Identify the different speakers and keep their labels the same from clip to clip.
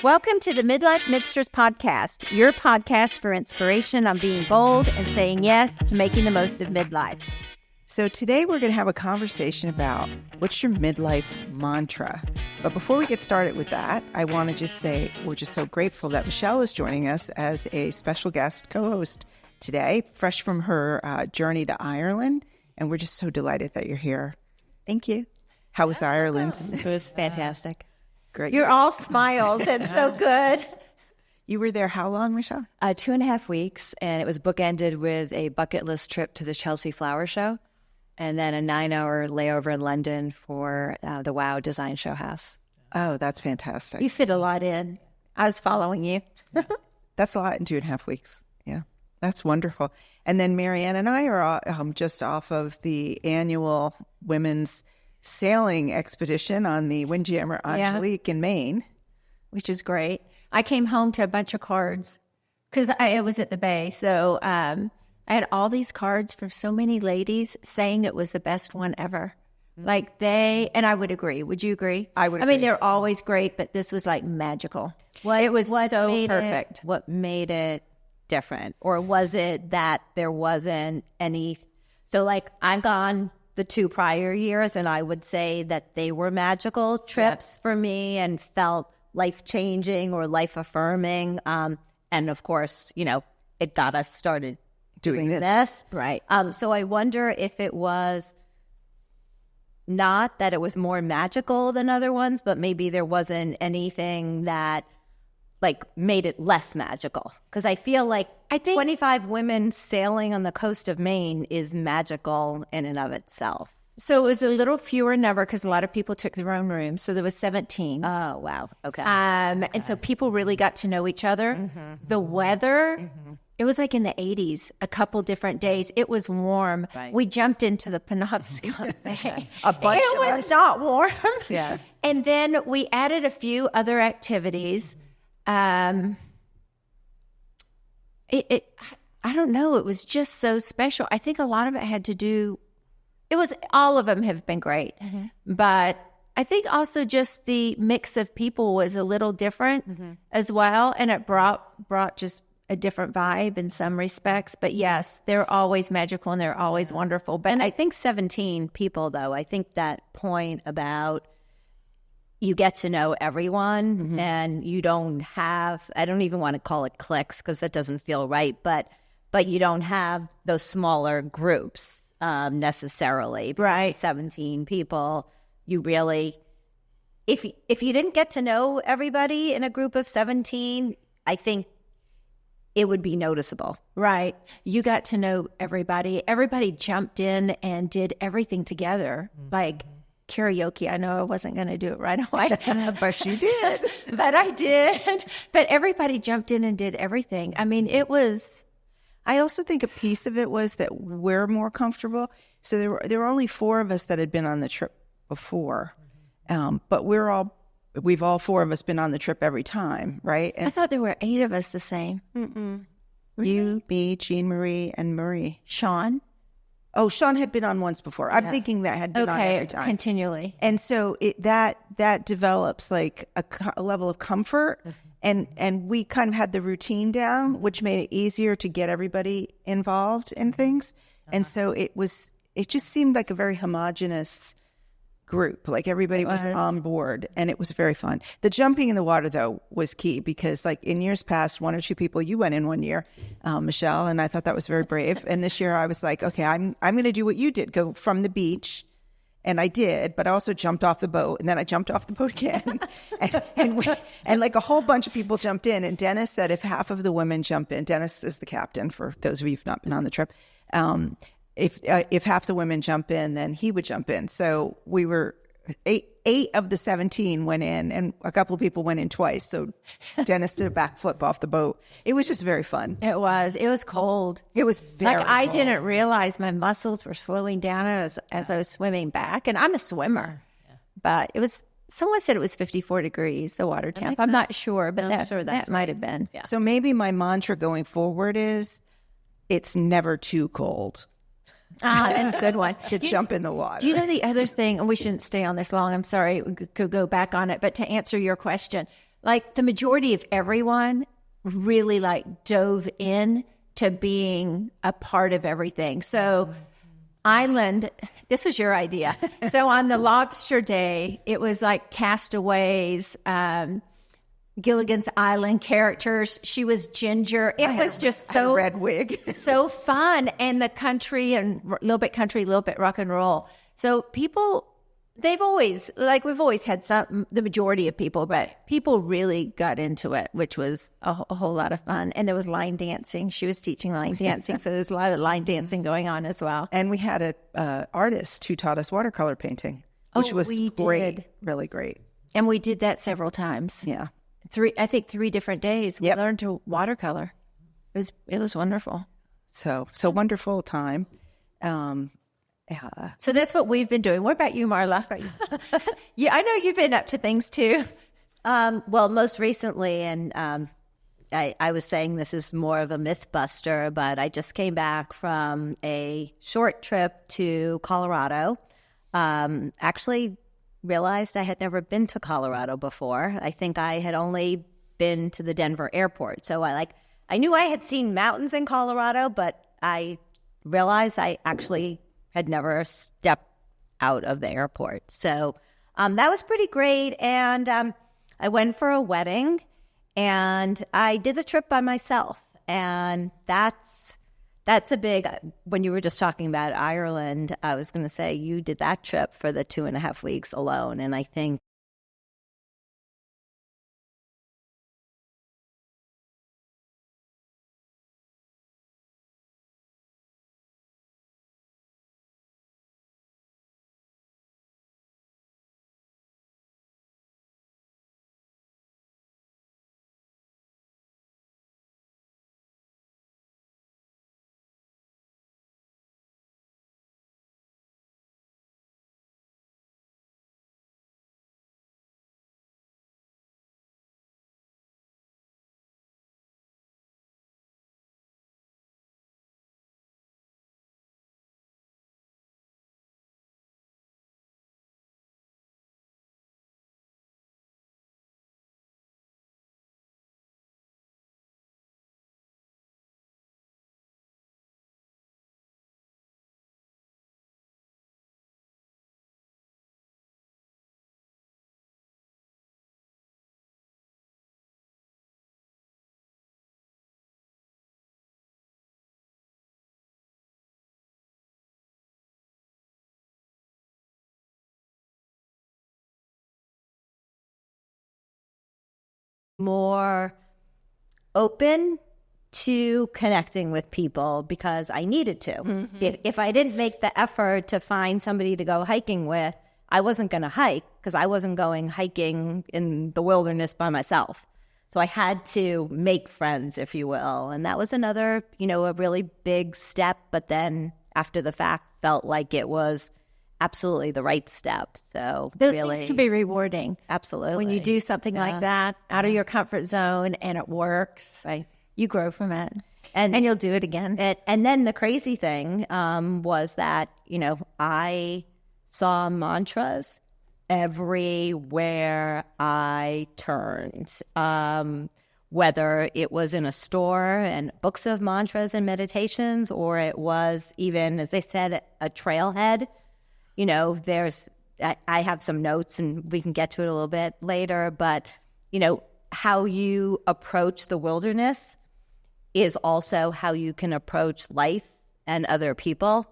Speaker 1: Welcome to the Midlife Midsters podcast, your podcast for inspiration on being bold and saying yes to making the most of midlife.
Speaker 2: So today we're going to have a conversation about what's your midlife mantra. But before we get started with that, I want to just say we're just so grateful that Michelle is joining us as a special guest co-host today, fresh from her journey to Ireland. And we're just so delighted that you're here.
Speaker 3: Thank you.
Speaker 2: How was Ireland?
Speaker 3: It was fantastic.
Speaker 2: Great.
Speaker 1: You're all smiles. It's so good.
Speaker 2: You were there how long, Michelle?
Speaker 3: 2.5 weeks, and it was bookended with a bucket list trip to the Chelsea Flower Show, and then a 9-hour layover in London for the WOW Design Show House.
Speaker 2: Oh, that's fantastic.
Speaker 1: You fit a lot in. I was following you.
Speaker 2: That's a lot in 2.5 weeks. Yeah, that's wonderful. And then Marianne and I are just off of the annual women's sailing expedition on the Windjammer Angelique in Maine.
Speaker 1: Which is great. I came home to a bunch of cards because I was at the Bay. So I had all these cards from so many ladies saying it was the best one ever. Like and I would agree. Would you agree?
Speaker 2: I would
Speaker 1: agree. I mean, they're always great, but this was like magical. It was so perfect.
Speaker 3: What made it different? Or was it that there wasn't any? So like I've gone the 2 prior years, and I would say that they were magical trips for me and felt life-changing or life-affirming. And of course, it got us started doing this.
Speaker 1: Right.
Speaker 3: So I wonder if it was not that it was more magical than other ones, but maybe there wasn't anything that made it less magical. Because I feel like 25 women sailing on the coast of Maine is magical in and of itself.
Speaker 1: So it was a little fewer number because a lot of people took their own rooms. So there was 17.
Speaker 3: Oh, wow. Okay.
Speaker 1: And so people really got to know each other. Mm-hmm. The weather, it was like in the 80s, a couple different days. It was warm. Right. We jumped into the Penobscot Bay. It was not warm.
Speaker 2: Yeah.
Speaker 1: And then we added a few other activities. I don't know. It was just so special. I think a lot of it had to do. All of them have been great, but I think also just the mix of people was a little different as well, and it brought just a different vibe in some respects. But yes, they're always magical and they're always wonderful. But
Speaker 3: I think 17 people, though. I think that point about you get to know everyone, and you don't have. I don't even want to call it cliques because that doesn't feel right, but you don't have those smaller groups. Necessarily,
Speaker 1: right?
Speaker 3: 17 people. You really, if you didn't get to know everybody in a group of 17, I think it would be noticeable.
Speaker 1: Right. You got to know everybody. Everybody jumped in and did everything together, like karaoke. I know I wasn't going to do it right away,
Speaker 2: but you did.
Speaker 1: But I did. But everybody jumped in and did everything. I mean, it was.
Speaker 2: I also think a piece of it was that we're more comfortable. So there were only 4 of us that had been on the trip before, but we've all 4 of us been on the trip every time, right? And
Speaker 1: I thought there were 8 of us the same.
Speaker 2: Really? You, me, Jean Marie, and Marie.
Speaker 1: Sean?
Speaker 2: Oh, Sean had been on once before. I'm thinking that had been on every time.
Speaker 1: Continually.
Speaker 2: And so that develops like a level of comfort. And we kind of had the routine down, which made it easier to get everybody involved in things. And so it just seemed like a very homogenous group. Like everybody was on board, and it was very fun. The jumping in the water, though, was key because like in years past, 1 or 2 people, you went in one year, Michelle, and I thought that was very brave. And this year I was like, okay, I'm going to do what you did, go from the beach. And I did, but I also jumped off the boat, and then I jumped off the boat again, and like a whole bunch of people jumped in. And Dennis said, if half of the women jump in, Dennis is the captain for those of you who've not been on the trip. If half the women jump in, then he would jump in. So we were 8 of the 17 went in, and a couple of people went in twice. So Dennis did a backflip off the boat. It was just very fun.
Speaker 1: It was cold.
Speaker 2: It was very cold.
Speaker 1: I didn't realize my muscles were slowing down as I was swimming back, and I'm a swimmer. But it was. Someone said it was 54 degrees, the water temp. I'm not sure, but that might have been.
Speaker 3: Yeah.
Speaker 2: So maybe my mantra going forward is, it's never too cold.
Speaker 1: That's a good one.
Speaker 2: To jump in the water.
Speaker 1: Do you know the other thing, and we shouldn't stay on this long, I'm sorry, we could go back on it, but to answer your question, like the majority of everyone really like dove in to being a part of everything. So Island, this was your idea. So on the lobster day, it was like castaways, Gilligan's Island characters. She was Ginger. It was just so
Speaker 2: red wig,
Speaker 1: so fun, and the country and a little bit country, a little bit rock and roll. So people, we've always had the majority of people, but people really got into it, which was a whole lot of fun. And there was line dancing. She was teaching line dancing, so there's a lot of line dancing going on as well.
Speaker 2: And we had a artist who taught us watercolor painting, which was great, really great.
Speaker 1: And we did that several times.
Speaker 2: Yeah.
Speaker 1: 3 different days. We learned to watercolor. It was wonderful.
Speaker 2: So wonderful time.
Speaker 1: So that's what we've been doing. What about you, Marla? Yeah, I know you've been up to things too.
Speaker 3: Well, most recently, and I was saying this is more of a myth buster, but I just came back from a short trip to Colorado. Actually realized I had never been to Colorado before. I think I had only been to the Denver airport. So I knew I had seen mountains in Colorado, but I realized I actually had never stepped out of the airport. So that was pretty great. And I went for a wedding, and I did the trip by myself. And that's a big, when you were just talking about Ireland, I was going to say you did that trip for the 2.5 weeks alone. And I think more open to connecting with people because I needed to. Mm-hmm. If I didn't make the effort to find somebody to go hiking with, I wasn't going to hike because I wasn't going hiking in the wilderness by myself. So I had to make friends, if you will. And that was another, a really big step. But then after the fact, felt like it was absolutely the right step. So
Speaker 1: those things can be rewarding.
Speaker 3: Absolutely.
Speaker 1: When you do something like that out of your comfort zone and it works,
Speaker 3: right?
Speaker 1: You grow from it, and you'll do it again.
Speaker 3: And then the crazy thing was that, I saw mantras everywhere I turned, whether it was in a store and books of mantras and meditations, or it was even, as they said, a trailhead. I have some notes and we can get to it a little bit later, but, how you approach the wilderness is also how you can approach life and other people.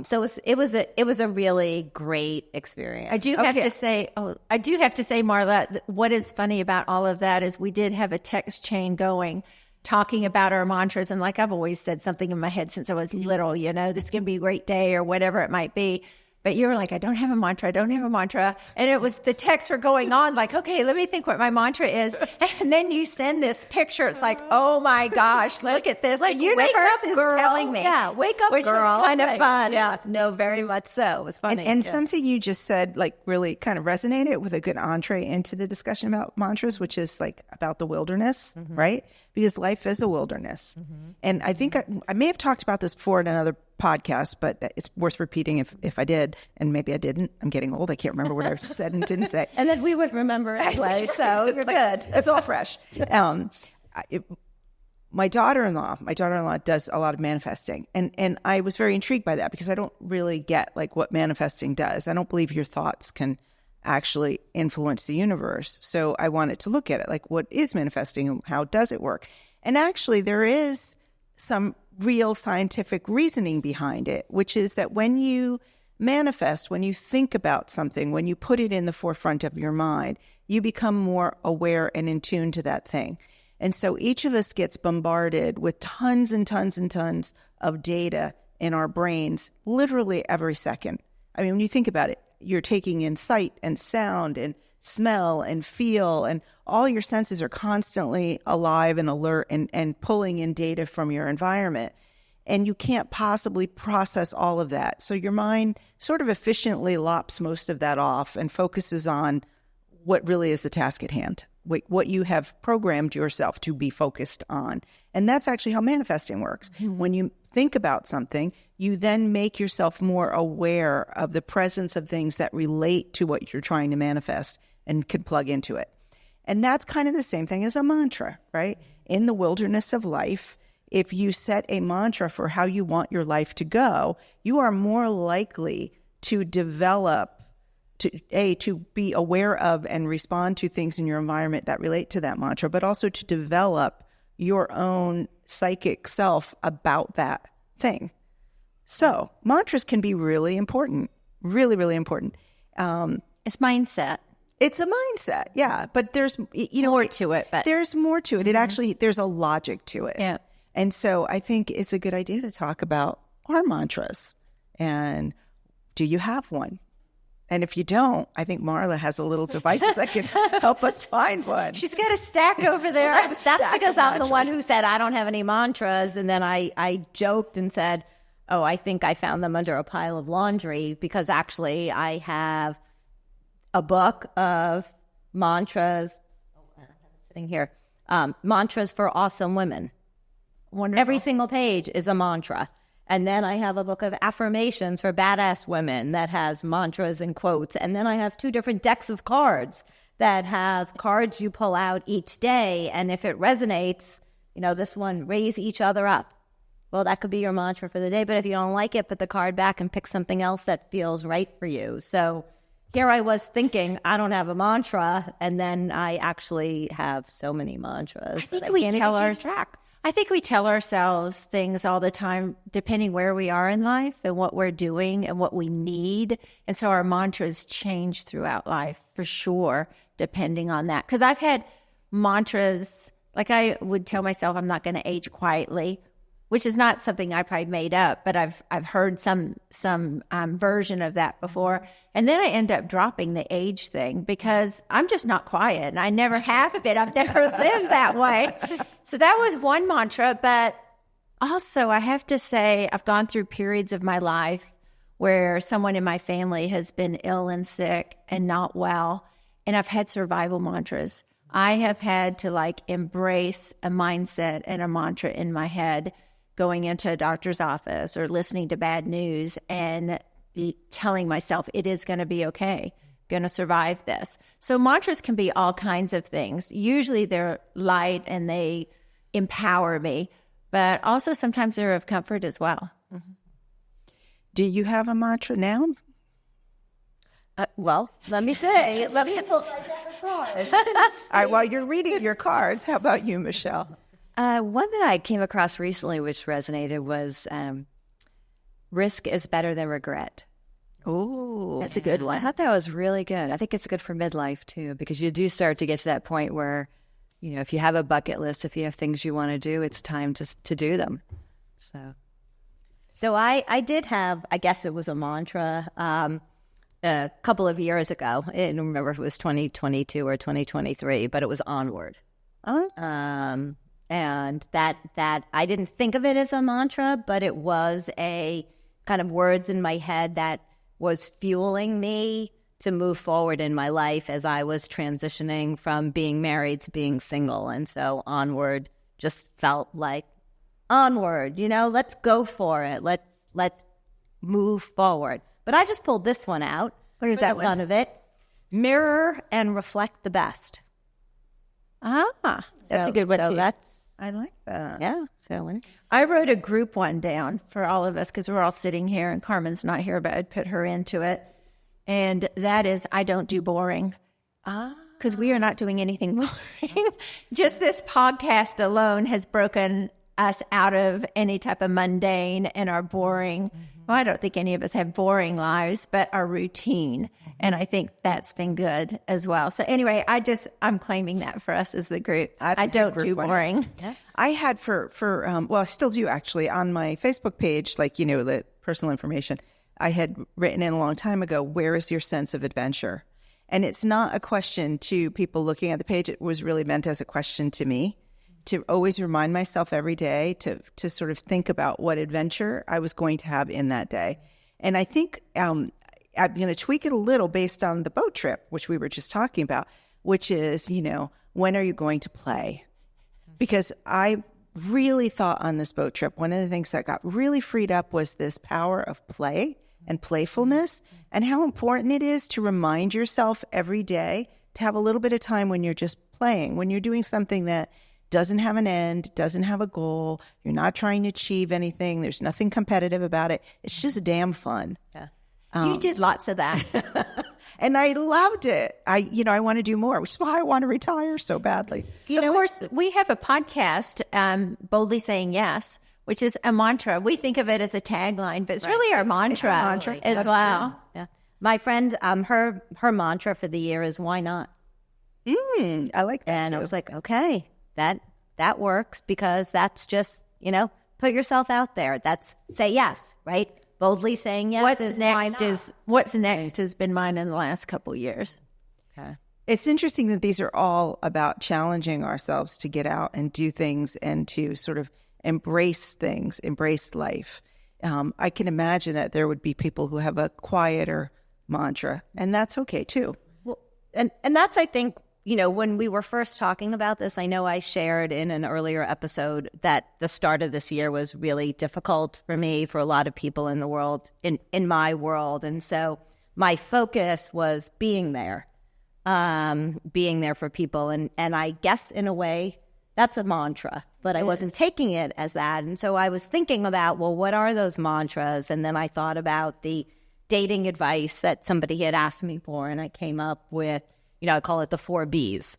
Speaker 3: So it was a really great experience.
Speaker 1: I do have to say, Marla, what is funny about all of that is we did have a text chain going, talking about our mantras. And like I've always said something in my head since I was little, this is going to be a great day or whatever it might be. But you were like, I don't have a mantra. And it was the texts were going on like, okay, let me think what my mantra is. And then you send this picture. It's like, oh my gosh, look at this.
Speaker 3: Like,
Speaker 1: the universe is telling me.
Speaker 3: Yeah, wake up,
Speaker 1: which
Speaker 3: girl.
Speaker 1: was kind of fun.
Speaker 3: Yeah, no, very much so. It was funny.
Speaker 2: And something you just said, like, really kind of resonated with a good entree into the discussion about mantras, which is like about the wilderness, right? Because life is a wilderness. And I think I may have talked about this before in another podcast, but it's worth repeating if I did, and maybe I didn't. I'm getting old. I can't remember what I said and didn't say.
Speaker 3: And then we would remember anyway, so you're good.
Speaker 2: It's all fresh. My daughter-in-law does a lot of manifesting, and I was very intrigued by that because I don't really get like what manifesting does. I don't believe your thoughts can actually influence the universe. So I wanted to look at it, like what is manifesting and how does it work? And actually there is some real scientific reasoning behind it, which is that when you manifest, when you think about something, when you put it in the forefront of your mind, you become more aware and in tune to that thing. And so each of us gets bombarded with tons and tons and tons of data in our brains literally every second. I mean, when you think about it, you're taking in sight and sound and smell and feel, and all your senses are constantly alive and alert and pulling in data from your environment. And you can't possibly process all of that. So your mind sort of efficiently lops most of that off and focuses on what really is the task at hand, what you have programmed yourself to be focused on. And that's actually how manifesting works. Mm-hmm. When you think about something, you then make yourself more aware of the presence of things that relate to what you're trying to manifest and can plug into it. And that's kind of the same thing as a mantra, right? In the wilderness of life, if you set a mantra for how you want your life to go, you are more likely to develop, to be aware of and respond to things in your environment that relate to that mantra, but also to develop your own psychic self about that thing. So mantras can be really important, really, really important.
Speaker 1: It's mindset.
Speaker 2: It's a mindset, yeah. But there's,
Speaker 1: more to it. But
Speaker 2: there's more to it. It actually, there's a logic to it.
Speaker 1: Yeah.
Speaker 2: And so I think it's a good idea to talk about our mantras. And do you have one? And if you don't, I think Marla has a little device that can help us find one.
Speaker 1: She's got a stack over there.
Speaker 3: That's because I'm the one who said I don't have any mantras. And then I joked and said, oh, I think I found them under a pile of laundry, because actually I have a book of mantras. Oh, I'm sitting here. Mantras for awesome women.
Speaker 1: Wonderful.
Speaker 3: Every single page is a mantra. And then I have a book of affirmations for badass women that has mantras and quotes. And then I have 2 different decks of cards that have cards you pull out each day. And if it resonates, this one, raise each other up. Well, that could be your mantra for the day. But if you don't like it, put the card back and pick something else that feels right for you. So here I was thinking, I don't have a mantra. And then I actually have so many mantras.
Speaker 1: I think we tell ourselves things all the time, depending where we are in life and what we're doing and what we need. And so our mantras change throughout life for sure, depending on that. Because I've had mantras, like I would tell myself I'm not going to age quietly, which is not something I probably made up, but I've heard some version of that before. And then I end up dropping the age thing because I'm just not quiet, and I never have been. I've never lived that way. So that was one mantra. But also I have to say I've gone through periods of my life where someone in my family has been ill and sick and not well, and I've had survival mantras. I have had to embrace a mindset and a mantra in my head, going into a doctor's office or listening to bad news and telling myself it is going to be okay, going to survive this. So mantras can be all kinds of things. Usually they're light and they empower me, but also sometimes they're of comfort as well.
Speaker 2: Mm-hmm. Do you have a mantra now?
Speaker 3: Well, let me say, let me pull my deck of cards.
Speaker 2: All right, while you're reading your cards, how about you, Michelle?
Speaker 4: One that I came across recently which resonated was risk is better than regret.
Speaker 2: Oh,
Speaker 1: that's a good one.
Speaker 4: I thought that was really good. I think it's good for midlife too, because you do start to get to that point where, if you have a bucket list, if you have things you want to do, it's time to do them.
Speaker 3: So I did have, I guess it was a mantra a couple of years ago. I don't remember if it was 2022 or 2023, but it was onward. And that I didn't think of it as a mantra, but it was a kind of words in my head that was fueling me to move forward in my life as I was transitioning from being married to being single. And so onward just felt like onward, let's go for it. let's move forward. But I just pulled this one out.
Speaker 1: What is
Speaker 3: for
Speaker 1: that
Speaker 3: the
Speaker 1: one?
Speaker 3: fun of it? Mirror and reflect the best.
Speaker 1: That's a good one
Speaker 3: so
Speaker 1: too.
Speaker 2: I like that.
Speaker 3: Yeah. So
Speaker 1: I wrote a group one down for all of us because we're all sitting here and Carmen's not here, but I'd put her into it. And that is, I don't do boring. Because we are not doing anything boring. Just this podcast alone has broken us out of any type of mundane and our boring. Well, I don't think any of us have boring lives, but our routine. And I think that's been good as well. So anyway, I'm claiming that for us as the group.
Speaker 2: That's
Speaker 1: I
Speaker 2: a good
Speaker 1: don't
Speaker 2: group
Speaker 1: do
Speaker 2: one.
Speaker 1: boring.
Speaker 2: I had well, I still do actually on my Facebook page, like, the personal information. I had written in a long time ago, where is your sense of adventure? And it's not a question to people looking at the page. It was really meant as a question to me, to always remind myself every day to sort of think about what adventure I was going to have in that day. And I think I'm going to tweak it a little based on the boat trip, which we were just talking about, which is, when are you going to play? Because I really thought on this boat trip, one of the things that got really freed up was this power of play and playfulness, and how important it is to remind yourself every day to have a little bit of time when you're just playing, when you're doing something that doesn't have an end, doesn't have a goal, you're not trying to achieve anything, there's nothing competitive about it. It's just damn fun.
Speaker 3: yeah.
Speaker 1: You did lots of that.
Speaker 2: And I loved it. I want to do more, which is why I want to retire so badly.
Speaker 1: Of course, we have a podcast, Boldly Saying Yes, which is a mantra. We think of it as a tagline, but it's really our mantra, as
Speaker 2: That's
Speaker 1: well.
Speaker 3: Yeah. My friend, her mantra for the year is why not?
Speaker 2: I like that.
Speaker 3: And
Speaker 2: too.
Speaker 3: I was like, okay, that works, because that's just, put yourself out there. That's say yes, right? Boldly saying yes.
Speaker 1: What's next has been mine in the last couple years.
Speaker 3: Okay.
Speaker 2: It's interesting that these are all about challenging ourselves to get out and do things and to sort of embrace things, embrace life. I can imagine that there would be people who have a quieter mantra, and that's okay too.
Speaker 3: Well, and that's, I think, when we were first talking about this, I know I shared in an earlier episode that the start of this year was really difficult for me, for a lot of people in the world, in my world. And so my focus was being there for people. And I guess in a way that's a mantra, but I wasn't taking it as that. And so I was thinking about, well, what are those mantras? And then I thought about the dating advice that somebody had asked me for. And I came up with, I call it the 4 B's.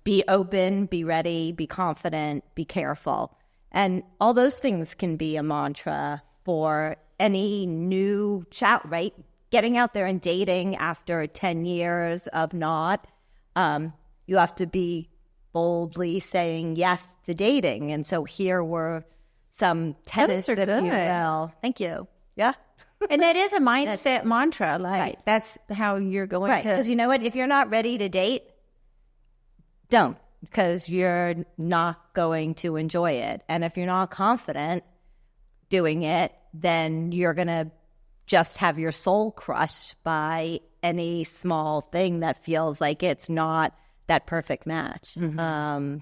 Speaker 3: Be open, be ready, be confident, be careful. And all those things can be a mantra for any new chat, right? Getting out there and dating after 10 years of not, you have to be boldly saying yes to dating. And so here were some tenets, if you will. Thank you. Yeah.
Speaker 1: And that is a mindset mantra. Like, that's how you're going
Speaker 3: Right.
Speaker 1: to.
Speaker 3: Because you know what? If you're not ready to date, don't, because you're not going to enjoy it. And if you're not confident doing it, then you're going to just have your soul crushed by any small thing that feels like it's not that perfect match.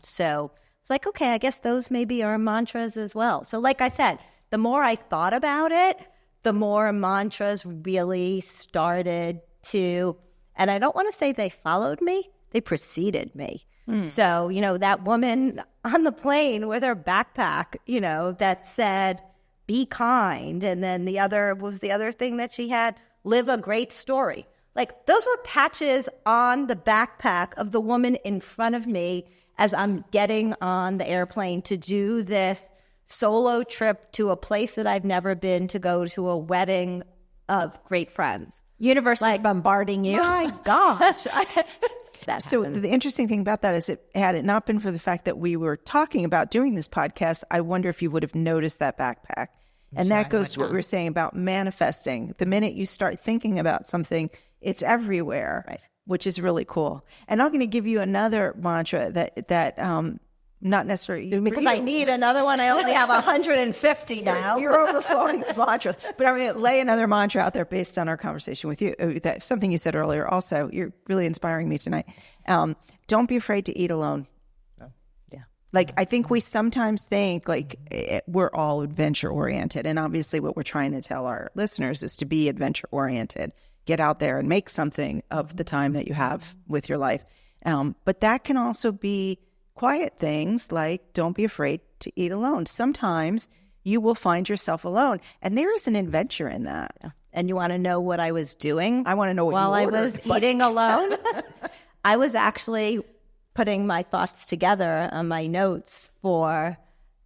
Speaker 3: So it's like, okay, I guess those maybe are mantras as well. So like I said, the more I thought about it, the more mantras really started to, and I don't want to say they followed me, they preceded me. So, that woman on the plane with her backpack, that said, be kind. And then the other thing that she had, live a great story. Like, those were patches on the backpack of the woman in front of me as I'm getting on the airplane to do this solo trip to a place that I've never been, to go to a wedding of great friends.
Speaker 1: Universe is bombarding you.
Speaker 3: My gosh.
Speaker 2: So the interesting thing about that is, had it not been for the fact that we were talking about doing this podcast, I wonder if you would have noticed that backpack. And that goes to what we were saying about manifesting. The minute you start thinking about something, it's everywhere,
Speaker 3: Right.
Speaker 2: which is really cool. And I'm going to give you another mantra that not necessarily
Speaker 3: Because I need another one. I only have 150 now.
Speaker 2: You're overflowing with mantras. But I'm going to lay another mantra out there based on our conversation with you. That something you said earlier. Also, you're really inspiring me tonight. Don't be afraid to eat alone. Like, I think we sometimes think like we're all adventure oriented. And obviously what we're trying to tell our listeners is to be adventure oriented. Get out there and make something of the time that you have with your life. But that can also be quiet things like don't be afraid to eat alone. Sometimes you will find yourself alone. And there is an adventure in that.
Speaker 3: And you want to know what I was doing?
Speaker 2: I want to know what
Speaker 3: while
Speaker 2: you ordered,
Speaker 3: I was eating alone. I was actually putting my thoughts together on my notes for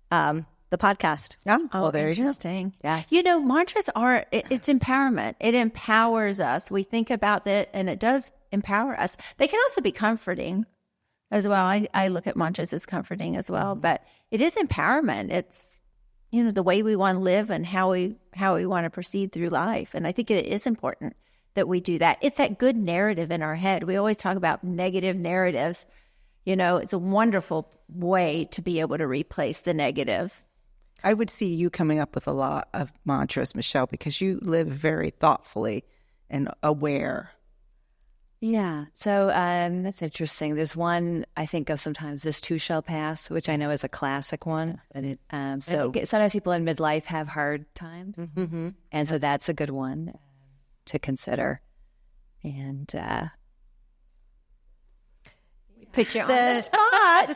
Speaker 3: the podcast.
Speaker 2: Oh, well, there you go.
Speaker 1: Interesting.
Speaker 3: Yes.
Speaker 1: You know, mantras are, it's empowerment. It empowers us. We think about that and it does empower us. They can also be comforting as well. I look at mantras as comforting as well, but it is empowerment. It's, you know, the way we want to live and how we want to proceed through life. And I think it is important that we do that. It's that good narrative in our head. We always talk about negative narratives. You know, it's a wonderful way to be able to replace the negative.
Speaker 2: I would see you coming up with a lot of mantras, Michelle, because you live very thoughtfully and aware.
Speaker 4: Yeah. So that's interesting. There's one I think of sometimes, this too shall pass, which I know is a classic one. But it so sometimes people in midlife have hard times. Mm-hmm. And so that's a good one to consider. And
Speaker 1: Put you on the
Speaker 3: spot.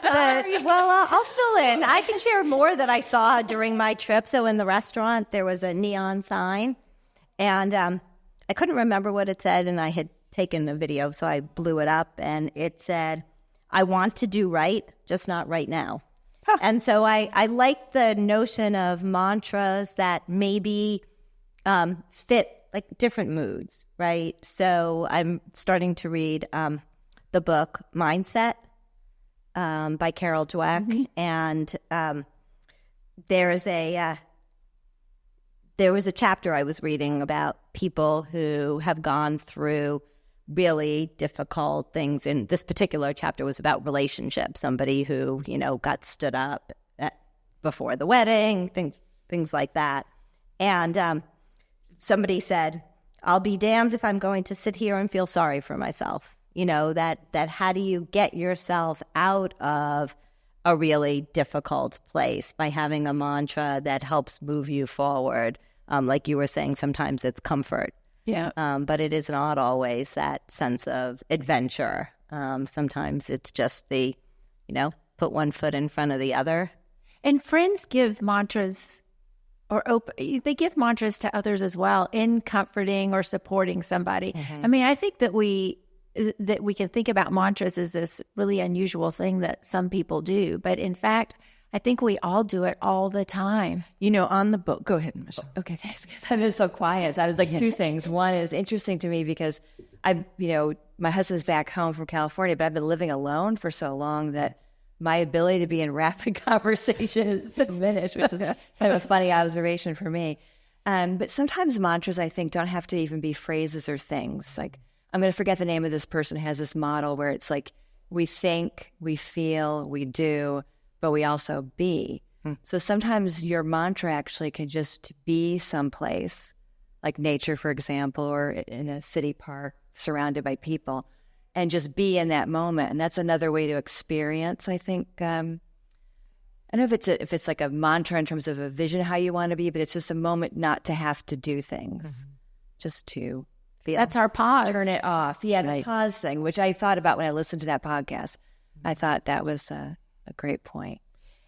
Speaker 3: I'll fill in. I can share more that I saw during my trip. So in the restaurant, there was a neon sign, and I couldn't remember what it said, and I had taken a video, so I blew it up, and it said, "I want to do right, just not right now." Huh. And so I like the notion of mantras that maybe fit like different moods, right? So I'm starting to read the book Mindset by Carol Dweck, and there was a chapter I was reading about people who have gone through really difficult things. And this particular chapter was about relationships. Somebody who, you know, got stood up before the wedding, things like that. And somebody said, "I'll be damned if I'm going to sit here and feel sorry for myself." You know, that how do you get yourself out of a really difficult place by having a mantra that helps move you forward? Like you were saying, sometimes it's comfort.
Speaker 1: Yeah.
Speaker 3: But it is not always that sense of adventure. Sometimes it's just the, you know, put one foot in front of the other.
Speaker 1: And friends give mantras they give mantras to others as well in comforting or supporting somebody. Mm-hmm. I mean, I think that we can think about mantras as this really unusual thing that some people do. But in fact, I think we all do it all the time.
Speaker 2: You know, on the book, go ahead, Michelle.
Speaker 4: Okay, thanks. I've been so quiet. So I was like, two things. One is interesting to me because my husband's back home from California, but I've been living alone for so long that my ability to be in rapid conversation is diminished, which is kind of a funny observation for me. But sometimes mantras, I think, don't have to even be phrases or things. Like, I'm going to forget the name of this person who has this model where it's like, we think, we feel, we do, but we also be. So sometimes your mantra actually can just be someplace, like nature, for example, or in a city park surrounded by people, and just be in that moment. And that's another way to experience, I think. I don't know if it's like a mantra in terms of a vision how you want to be, but it's just a moment not to have to do things, just to feel.
Speaker 1: That's our pause.
Speaker 4: Turn it off. Yeah, the pause thing, which I thought about when I listened to that podcast. I thought that was a great point.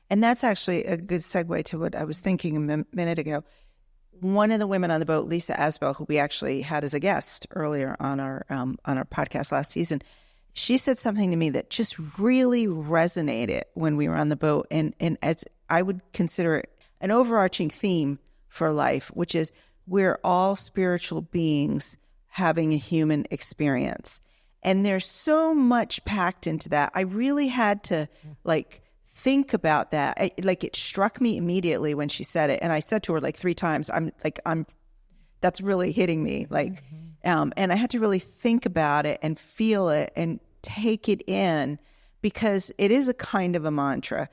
Speaker 2: And that's actually a good segue to what I was thinking a minute ago. One of the women on the boat, Lisa Asbell, who we actually had as a guest earlier on our podcast last season, she said something to me that just really resonated when we were on the boat. And as I would consider it an overarching theme for life, which is we're all spiritual beings having a human experience. And there's so much packed into that. I really had to think about that. It struck me immediately when she said it. And I said to her 3 times, that's really hitting me. And I had to really think about it and feel it and take it in, because it is a kind of a mantra,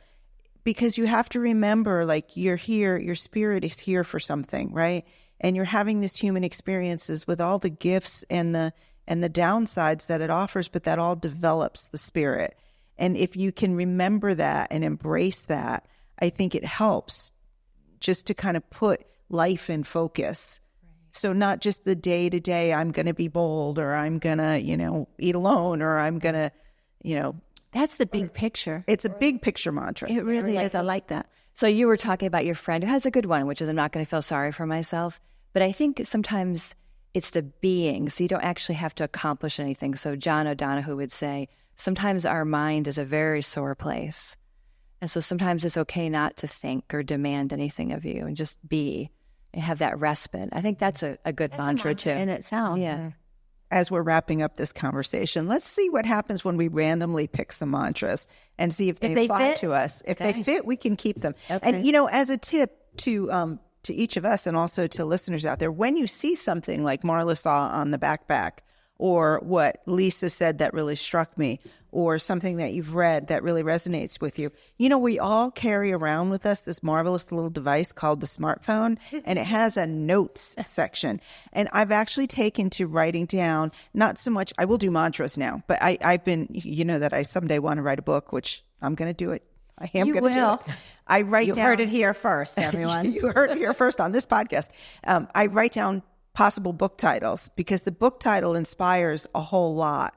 Speaker 2: because you have to remember, you're here, your spirit is here for something, right? And you're having this human experiences with all the gifts and the downsides that it offers, but that all develops the spirit. And if you can remember that and embrace that, I think it helps just to kind of put life in focus. So not just the day to day, I'm going to be bold, or I'm going to, eat alone, or I'm going to,
Speaker 1: That's the big picture.
Speaker 2: it's a big picture mantra.
Speaker 1: It really is. I like that.
Speaker 4: So you were talking about your friend who has a good one, which is I'm not going to feel sorry for myself. But I think sometimes it's the being, so you don't actually have to accomplish anything. So John O'Donohue would say, sometimes our mind is a very sore place. And so sometimes it's okay not to think or demand anything of you and just be and have that respite. I think that's a good mantra too.
Speaker 1: In itself.
Speaker 4: Yeah.
Speaker 2: As we're wrapping up this conversation, let's see what happens when we randomly pick some mantras and see if they apply
Speaker 3: fit?
Speaker 2: to us. If they fit, we can keep them.
Speaker 3: Okay.
Speaker 2: And, as a tip to each of us and also to listeners out there, when you see something like Marla saw on the backpack, or what Lisa said that really struck me, or something that you've read that really resonates with you, we all carry around with us this marvelous little device called the smartphone, and it has a notes section. And I've actually taken to writing down, not so much, I will do mantras now, but I've been, that I someday want to write a book, which I'm going to do it. I am going to do it. I write
Speaker 3: You
Speaker 2: down.
Speaker 3: heard it here first, everyone.
Speaker 2: You heard it here first on this podcast. I write down possible book titles because the book title inspires a whole lot,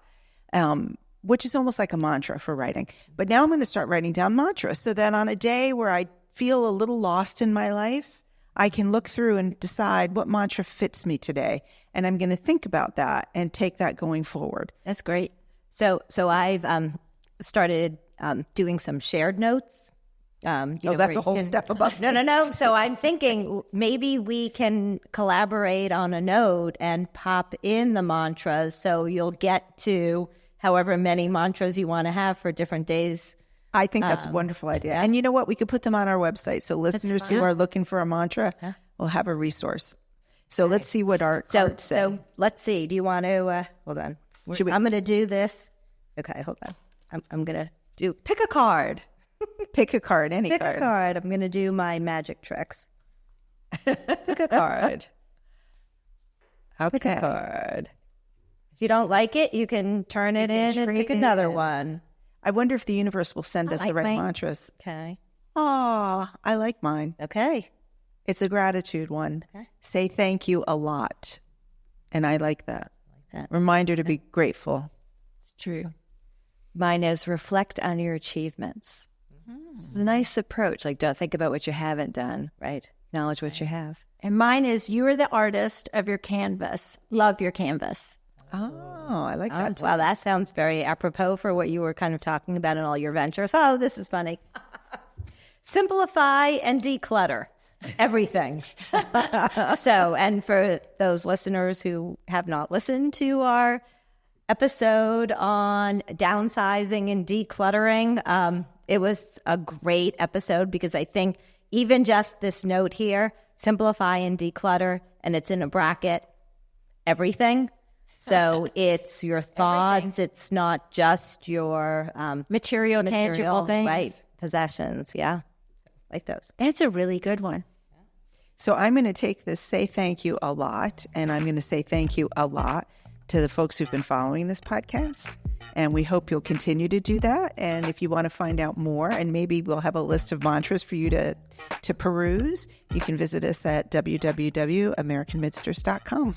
Speaker 2: which is almost like a mantra for writing. But now I'm going to start writing down mantras so that on a day where I feel a little lost in my life, I can look through and decide what mantra fits me today. And I'm going to think about that and take that going forward.
Speaker 1: That's great.
Speaker 3: So I've started doing some shared notes.
Speaker 2: That's
Speaker 3: where
Speaker 2: a
Speaker 3: you
Speaker 2: whole step above.
Speaker 3: No. So I'm thinking maybe we can collaborate on a note and pop in the mantras, so you'll get to however many mantras you want to have for different days.
Speaker 2: I think that's a wonderful idea. And you know what? We could put them on our website. So listeners who are looking for a mantra will have a resource. So let's see what our cards say.
Speaker 3: So let's see. Do you want to hold on? I'm going to do this. Okay, hold on. I'm going to pick a card.
Speaker 2: Pick a card, any
Speaker 3: Pick
Speaker 2: card.
Speaker 3: a card. I'm going to do my magic tricks. Pick a card.
Speaker 2: Okay.
Speaker 3: Pick a card. If you don't like it, you can turn it in and pick
Speaker 2: trade it
Speaker 3: another
Speaker 2: in.
Speaker 3: one.
Speaker 2: I wonder if the universe will send us the
Speaker 1: like
Speaker 2: right
Speaker 1: mine.
Speaker 2: mantras.
Speaker 3: Okay.
Speaker 2: Oh, I like mine.
Speaker 3: Okay.
Speaker 2: It's a gratitude one.
Speaker 3: Okay.
Speaker 2: Say thank you a lot. And I like that.
Speaker 3: that.
Speaker 2: Reminder to be grateful.
Speaker 1: It's true.
Speaker 4: Mine is reflect on your achievements. It's a nice approach. Like, don't think about what you haven't done.
Speaker 3: Right.
Speaker 4: Acknowledge what you have.
Speaker 1: And mine is you are the artist of your canvas. Love your canvas.
Speaker 2: Oh, I like that.
Speaker 3: Wow, that sounds very apropos for what you were kind of talking about in all your ventures. Oh, this is funny. Simplify and declutter everything. So, and for those listeners who have not listened to our episode on downsizing and decluttering, it was a great episode because I think even just this note here, simplify and declutter, and it's in a bracket, everything. So it's your thoughts. It's not just your
Speaker 1: Material, tangible things.
Speaker 3: right? Possessions. Yeah, like those.
Speaker 1: That's a really good one.
Speaker 2: So I'm going to take this say thank you a lot, and I'm going to say thank you a lot to the folks who've been following this podcast. And we hope you'll continue to do that. And if you want to find out more, and maybe we'll have a list of mantras for you to peruse, you can visit us at www.americanmidsters.com.